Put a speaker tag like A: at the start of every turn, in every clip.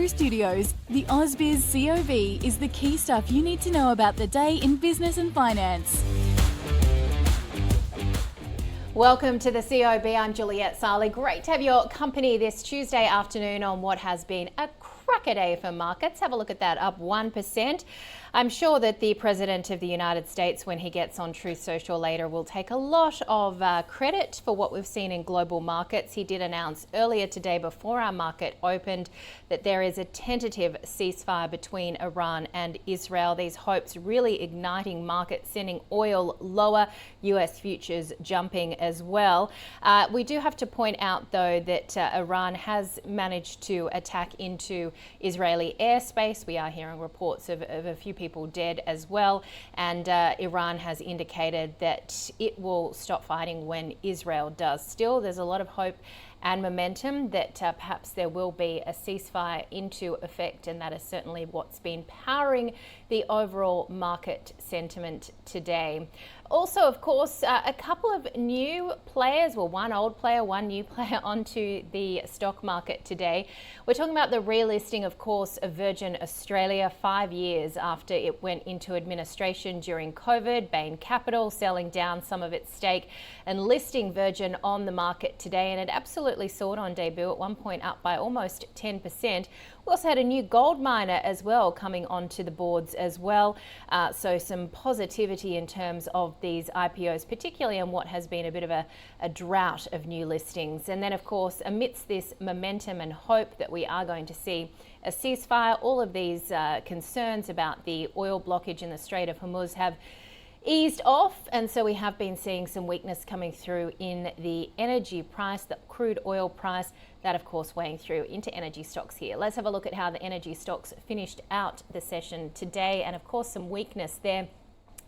A: True Studios, the AusBiz COB is the key stuff you need to know about the day in business and finance.
B: Welcome to the COB. I'm Juliette Sarli. Great to have your company this Tuesday afternoon on what has been a cracker day for markets. Have a look at that, up 1%. I'm sure that the President of the United States, when he gets on Truth Social later, will take a lot of credit for what we've seen in global markets. He did announce earlier today, before our market opened, that there is a tentative ceasefire between Iran and Israel. These hopes really igniting markets, sending oil lower, US futures jumping as well. We do have to point out, though, that Iran has managed to attack into Israeli airspace. We are hearing reports of a few people dead as well, and Iran has indicated that it will stop fighting when Israel does. Still, there's a lot of hope and momentum that perhaps there will be a ceasefire into effect, and that is certainly what's been powering the overall market sentiment today. Also, of course, a couple of new players, well, one old player, one new player onto the stock market today. We're talking about the relisting, of course, of Virgin Australia 5 years after it went into administration during COVID. Bain Capital selling down some of its stake and listing Virgin on the market today, and it absolutely soared on debut, at one point up by almost 10%. We also had a new gold miner as well coming onto the boards as well. So some positivity in terms of these IPOs, particularly on what has been a bit of a drought of new listings. And then, of course, amidst this momentum and hope that we are going to see a ceasefire, all of these concerns about the oil blockage in the Strait of Hormuz have eased off, and so we have been seeing some weakness coming through in the energy price, the crude oil price, that of course weighing through into energy stocks here. Let's have a look at how the energy stocks finished out the session today, and of course some weakness there.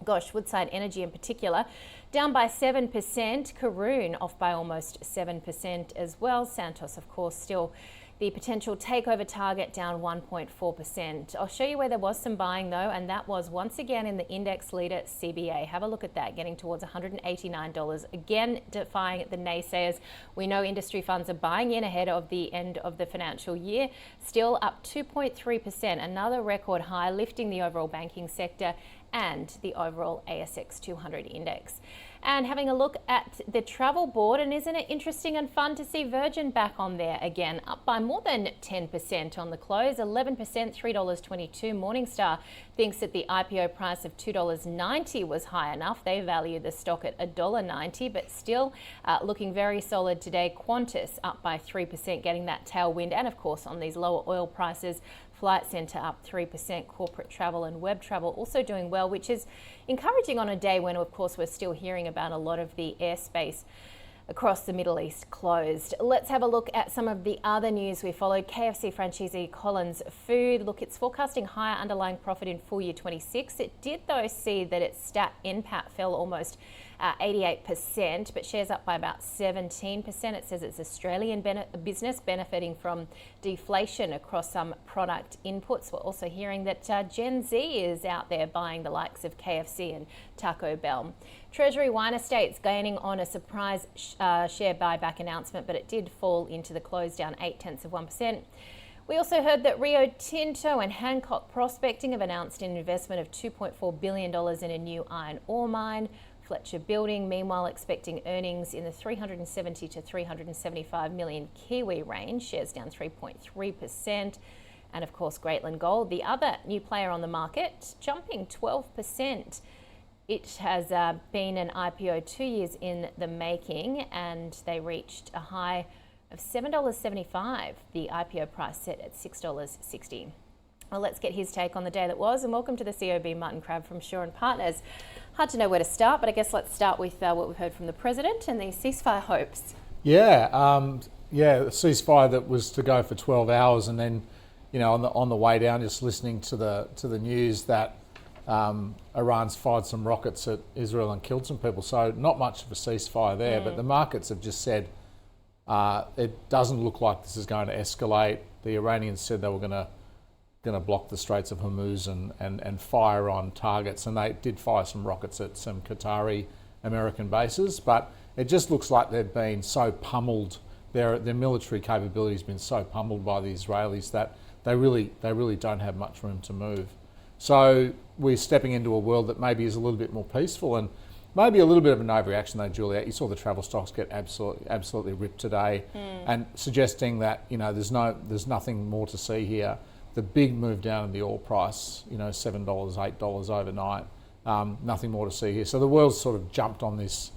B: Gosh, Woodside Energy in particular, down by 7%, Crude off by almost 7% as well. Santos, of course, still the potential takeover target, down 1.4%. I'll show you where there was some buying though, and that was once again in the index leader CBA. Have a look at that, getting towards $189. Again, defying the naysayers. We know industry funds are buying in ahead of the end of the financial year. Still up 2.3%, another record high, lifting the overall banking sector and the overall ASX 200 index. And having a look at the travel board, and isn't it interesting and fun to see Virgin back on there again, up by more than 10% on the close, 11%, $3.22. Morningstar thinks that the IPO price of $2.90 was high enough. They value the stock at $1.90, but still looking very solid today. Qantas up by 3%, getting that tailwind. And of course, on these lower oil prices, Flight Centre up 3%, corporate travel and web travel also doing well, which is encouraging on a day when, of course, we're still hearing about a lot of the airspace across the Middle East closed. Let's have a look at some of the other news we followed. KFC franchisee Collins Food, look, it's forecasting higher underlying profit in full year 26. It did, though, see that its stat NPAT fell almost 88%, but shares up by about 17%. It says it's Australian business benefiting from deflation across some product inputs. We're also hearing that Gen Z is out there buying the likes of KFC and Taco Bell. Treasury Wine Estates gaining on a surprise share buyback announcement, but it did fall into the close, down 0.8%. We also heard that Rio Tinto and Hancock Prospecting have announced an investment of $2.4 billion in a new iron ore mine. Fletcher Building, meanwhile, expecting earnings in the 370 to 375 million Kiwi range, shares down 3.3%. And of course, Greatland Gold, the other new player on the market, jumping 12%. It has been an IPO 2 years in the making, and they reached a high of $7.75. The IPO price set at $6.60. Well, let's get his take on the day that was, and welcome to the COB, Martin Crabb from Shaw & Partners. Hard to know where to start, but I guess let's start with what we've heard from the President and the ceasefire hopes.
C: Yeah, the ceasefire that was to go for 12 hours, and then, you know, on the way down, just listening to the news that Iran's fired some rockets at Israel and killed some people. So not much of a ceasefire there, but the markets have just said it doesn't look like this is going to escalate. The Iranians said they were going to block the Straits of Hormuz and fire on targets, and they did fire some rockets at some Qatari American bases, but it just looks like they've been so pummeled, their military capability has been so pummeled by the Israelis that they really don't have much room to move. So we're stepping into a world that maybe is a little bit more peaceful, and maybe a little bit of an overreaction though, Juliet. You saw the travel stocks get absolutely ripped today, and suggesting that, you know, there's nothing more to see here. The big move down in the oil price, you know, $7, $8 overnight, nothing more to see here. So the world's sort of jumped on this.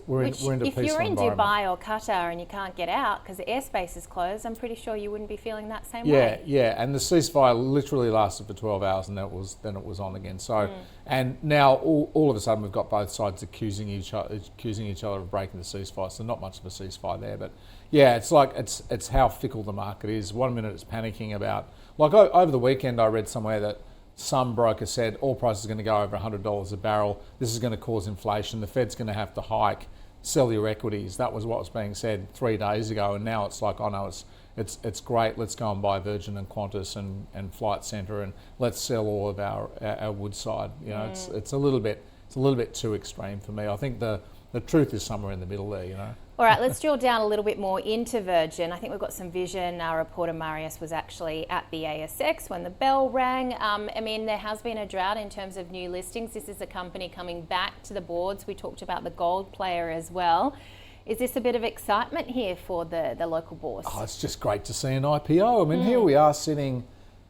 C: We're into a peaceful environment.
B: If you're in Dubai or Qatar and you can't get out because the airspace is closed, I'm pretty sure you wouldn't be feeling that same way.
C: Yeah, and the ceasefire literally lasted for 12 hours, and then it was on again. So, and now all of a sudden we've got both sides accusing each other of breaking the ceasefire. So not much of a ceasefire there, but yeah, it's how fickle the market is. 1 minute it's panicking about, like over the weekend I read somewhere that some broker said oil price is going to go over $100 a barrel. This is going to cause inflation. The Fed's going to have to hike. Sell your equities. That was what was being said 3 days ago, and now it's like, oh no, it's great. Let's go and buy Virgin and Qantas and Flight Centre, and let's sell all of our Woodside. You know, it's a little bit too extreme for me. I think the truth is somewhere in the middle there. You know.
B: All right, let's drill down a little bit more into Virgin. I think we've got some vision. Our reporter Marius was actually at the ASX when the bell rang. I mean, there has been a drought in terms of new listings. This is a company coming back to the boards. We talked about the gold player as well. Is this a bit of excitement here for the local bourse?
C: Oh, it's just great to see an IPO. I mean, here we are sitting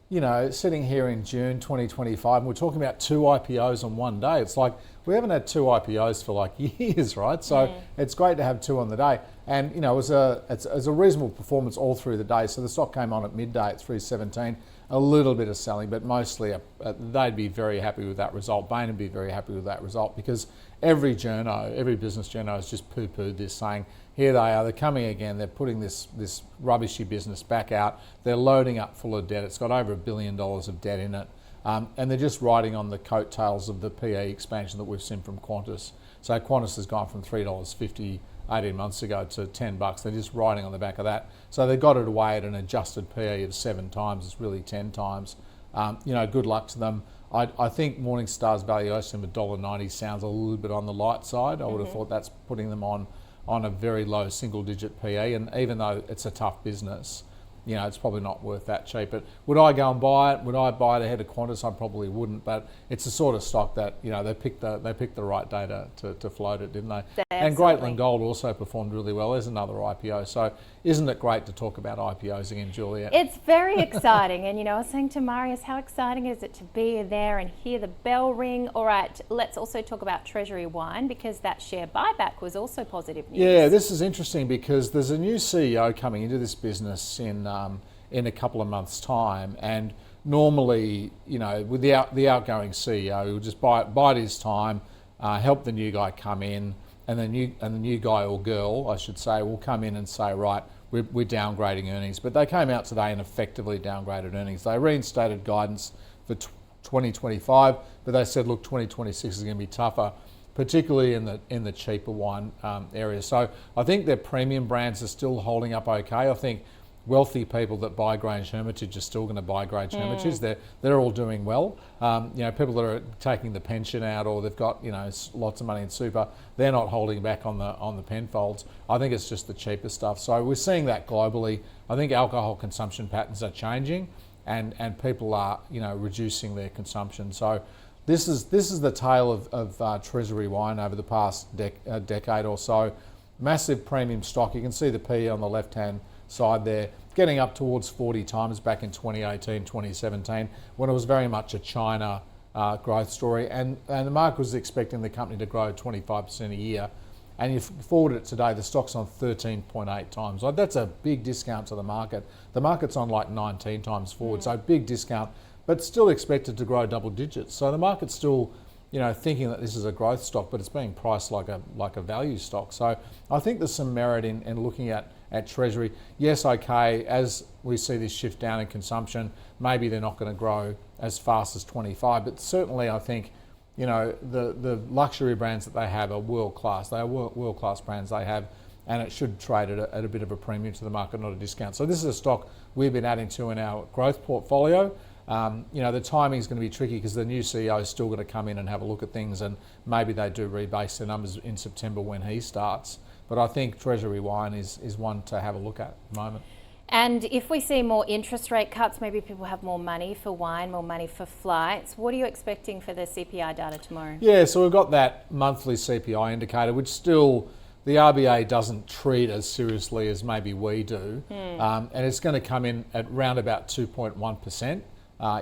C: here in June 2025, and we're talking about 2 IPOs on one day. It's like we haven't had 2 IPOs for like years, right? So it's great to have 2 on the day. And, you know, it's a reasonable performance all through the day. So the stock came on at midday at 317, a little bit of selling, but mostly they'd be very happy with that result. Bain would be very happy with that result, because every business journo has just poo-pooed this, saying, here they are, they're coming again, they're putting this rubbishy business back out, they're loading up full of debt, it's got over $1 billion of debt in it, and they're just riding on the coattails of the PE expansion that we've seen from Qantas. So Qantas has gone from $3.50 18 months ago to $10. They're just riding on the back of that. So they got it away at an adjusted PE of 7 times. It's really 10 times. You know, good luck to them. I think Morningstar's valuation of $1.90 sounds a little bit on the light side. I would have thought that's putting them on a very low single-digit PE. And even though it's a tough business, you know, it's probably not worth that cheap. But would I go and buy it? Would I buy it ahead of Qantas? I probably wouldn't. But it's the sort of stock that, you know, they picked the right day to float it, didn't they? And Greatland Gold also performed really well. There's another IPO. So isn't it great to talk about IPOs again, Juliet?
B: It's very exciting. And, you know, I was saying to Marius, how exciting is it to be there and hear the bell ring? All right, let's also talk about Treasury Wine, because that share buyback was also positive news.
C: Yeah, this is interesting because there's a new CEO coming into this business in a couple of months' time, and normally, you know, with the outgoing CEO, he will just bide his time, help the new guy come in, and the new guy or girl, I should say, will come in and say, right, we're downgrading earnings. But they came out today and effectively downgraded earnings. They reinstated guidance for 2025, but they said, look, 2026 is going to be tougher, particularly in the cheaper wine area. So I think their premium brands are still holding up okay. I think wealthy people that buy Grange Hermitage are still going to buy Grange Hermitage. They're all doing well. You know, people that are taking the pension out, or they've got, you know, lots of money in super, they're not holding back on the Penfolds. I think it's just the cheaper stuff. So we're seeing that globally. I think alcohol consumption patterns are changing, and people are, you know, reducing their consumption. So this is the tale of Treasury Wine over the past decade or so. Massive premium stock. You can see the PE on the left-hand side there, getting up towards 40 times back in 2018, 2017, when it was very much a China growth story, and the market was expecting the company to grow 25% a year. And you forward it today, the stock's on 13.8 times. Like, that's a big discount to the market. The market's on like 19 times forward, so big discount, but still expected to grow double digits. So the market's still, you know, thinking that this is a growth stock, but it's being priced like a value stock. So I think there's some merit in looking at Treasury. Yes, okay, as we see this shift down in consumption, maybe they're not going to grow as fast as 25, but certainly I think, you know, the luxury brands that they have are world class. They are world class brands they have, and it should trade at a bit of a premium to the market, not a discount. So this is a stock we've been adding to in our growth portfolio. You know, the timing is going to be tricky because the new CEO is still going to come in and have a look at things, and maybe they do rebase their numbers in September when he starts. But I think Treasury Wine is one to have a look at the moment.
B: And if we see more interest rate cuts, maybe people have more money for wine, more money for flights. What are you expecting for the CPI data tomorrow?
C: Yeah, so we've got that monthly CPI indicator, which still the RBA doesn't treat as seriously as maybe we do. And it's going to come in at round about 2.1%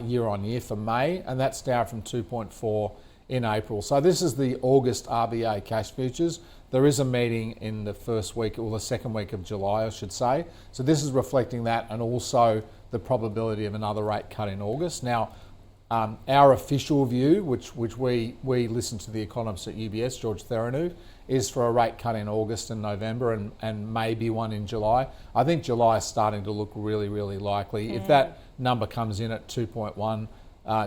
C: year on year for May, and that's down from 2.4 in April. So this is the August RBA cash futures. There is a meeting in the first week, or the second week of July, I should say. So this is reflecting that, and also the probability of another rate cut in August. Now, our official view, which we listen to the economist at UBS, George Theranou, is for a rate cut in August and November, and maybe one in July. I think July is starting to look really, really likely. If that number comes in at 2.1,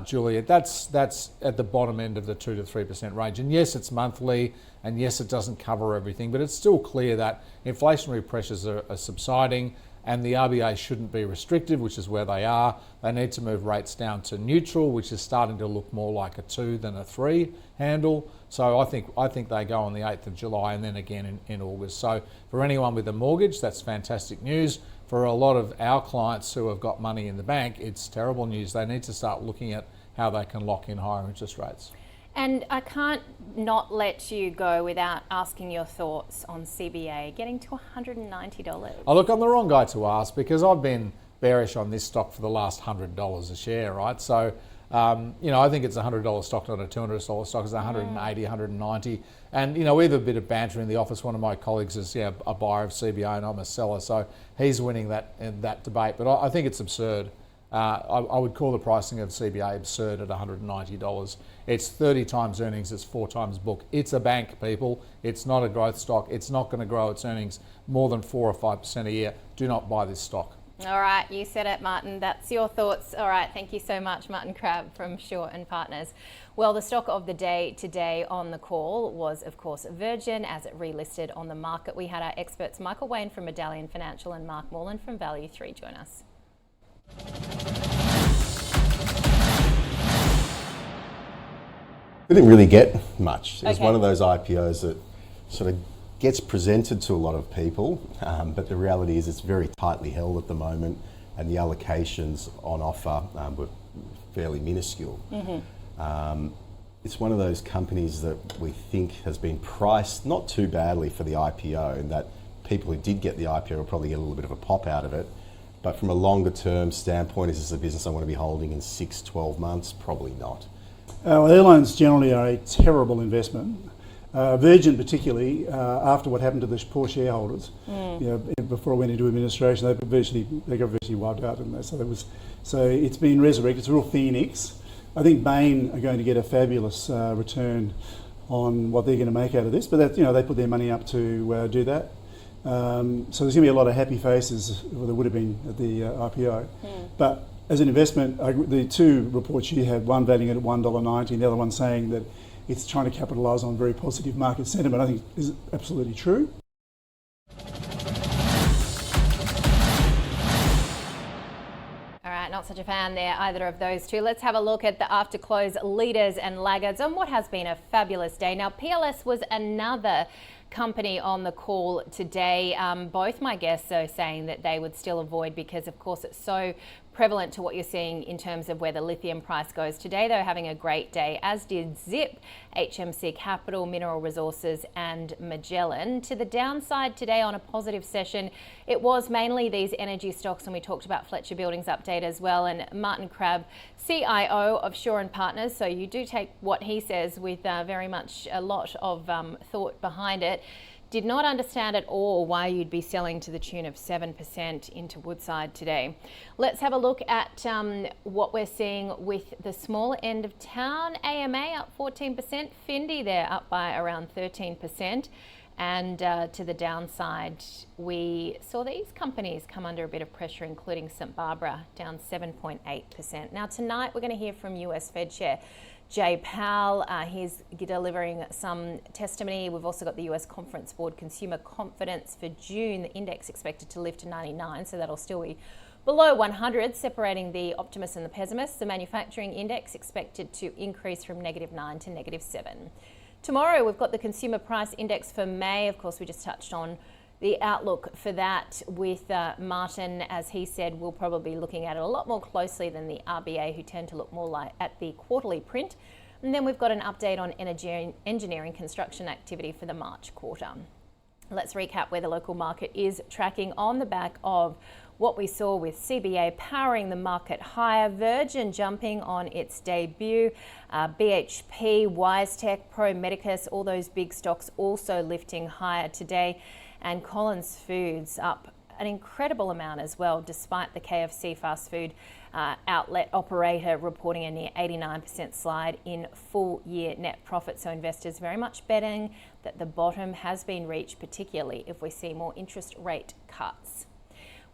C: Julia, that's at the bottom end of the 2 to 3% range. And yes, it's monthly, and yes, it doesn't cover everything, but it's still clear that inflationary pressures are subsiding, and the RBA shouldn't be restrictive, which is where they are. They need to move rates down to neutral, which is starting to look more like a 2 than a 3 handle. So I think they go on the 8th of July and then again in August. So for anyone with a mortgage, that's fantastic news. For a lot of our clients who have got money in the bank, it's terrible news. They need to start looking at how they can lock in higher interest rates.
B: And I can't not let you go without asking your thoughts on CBA getting to $190.
C: Oh, look, I'm the wrong guy to ask because I've been bearish on this stock for the last $100 a share, right? So, I think it's a $100 stock, not a $200 stock. It's 180, 190. And, we have a bit of banter in the office. One of my colleagues is a buyer of CBA and I'm a seller. So he's winning that debate. But I think it's absurd. I would call the pricing of CBA absurd at $190. It's 30 times earnings, it's 4 times book. It's a bank, people. It's not a growth stock. It's not going to grow its earnings more than 4 or 5% a year. Do not buy this stock.
B: All right, you said it, Martin. That's your thoughts. All right, thank you so much, Martin Crabb from Shaw and Partners. Well, the stock of the day today on the call was, of course, Virgin as it relisted on the market. We had our experts Michael Wayne from Medallion Financial and Mark Morland from Value 3 join us.
D: We didn't really get much. It was
B: Okay.
D: one of those IPOs that sort of gets presented to a lot of people, but the reality is it's very tightly held at the moment, and the allocations on offer were fairly minuscule. It's one of those companies that we think has been priced not too badly for the IPO, and that people who did get the IPO will probably get a little bit of a pop out of it. But from a longer term standpoint, is this a business I want to be holding in 6, 12 months? Probably not.
E: Airlines generally are a terrible investment. Virgin particularly, after what happened to the poor shareholders, before it went into administration, they got virtually wiped out, didn't they? So it's been resurrected. It's a real phoenix. I think Bain are going to get a fabulous return on what they're going to make out of this, but that, they put their money up to do that. So there's going to be a lot of happy faces, well, there would have been at the IPO. But as an investment, the two reports you had, one valuing it at $1.90 and the other one saying that it's trying to capitalise on very positive market sentiment, I think is absolutely true.
B: All right, not such a fan there, either of those two. Let's have a look at the after close leaders and laggards on what has been a fabulous day. Now, PLS was another company on the call today. Both my guests though saying that they would still avoid because of course it's so prevalent to what you're seeing in terms of where the lithium price goes. Today they're having a great day, as did Zip, HMC Capital, Mineral Resources and Magellan. To the downside today on a positive session, it was mainly these energy stocks, and we talked about Fletcher Building's update as well, and Martin Crabb, CIO of Shaw and Partners, so you do take what he says with very much a lot of thought behind it. Did not understand at all why you'd be selling to the tune of 7% into Woodside today. Let's have a look at what we're seeing with the smaller end of town. AMA up 14%, Findi there up by around 13%. And to the downside, we saw these companies come under a bit of pressure, including St Barbara down 7.8%. Now tonight we're going to hear from US Fed Chair Jay Powell. He's delivering some testimony. We've also got the US Conference Board Consumer Confidence for June. The index expected to lift to 99, so that'll still be below 100, separating the optimists and the pessimists. The manufacturing index expected to increase from -9 to -7. Tomorrow, we've got the Consumer Price Index for May. Of course, we just touched on the outlook for that with Martin, as he said, we'll probably be looking at it a lot more closely than the RBA, who tend to look more like at the quarterly print. And then we've got an update on engineering construction activity for the March quarter. Let's recap where the local market is tracking on the back of what we saw with CBA powering the market higher, Virgin jumping on its debut, BHP, WiseTech, Pro Medicus, all those big stocks also lifting higher today, and Collins Foods up an incredible amount as well, despite the KFC fast food outlet operator reporting a near 89% slide in full year net profit. So investors very much betting that the bottom has been reached, particularly if we see more interest rate cuts.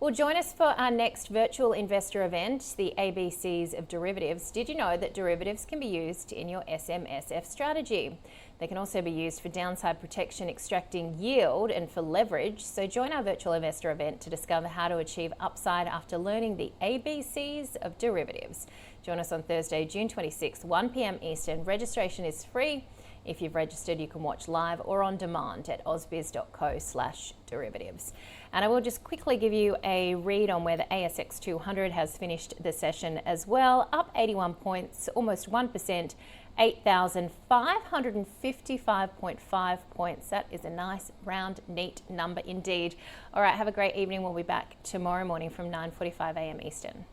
B: Well, join us for our next virtual investor event, the ABCs of derivatives. Did you know that derivatives can be used in your SMSF strategy? They can also be used for downside protection, extracting yield, and for leverage. So join our virtual investor event to discover how to achieve upside after learning the ABCs of derivatives. Join us on Thursday, June 26th, 1 p.m. Eastern. Registration is free. If you've registered, you can watch live or on demand at ausbiz.co/derivatives. And I will just quickly give you a read on where the ASX 200 has finished the session as well, up 81 points, almost 1%, 8,555.5 points. That is a nice, round, neat number indeed. All right, have a great evening. We'll be back tomorrow morning from 9:45 a.m. Eastern.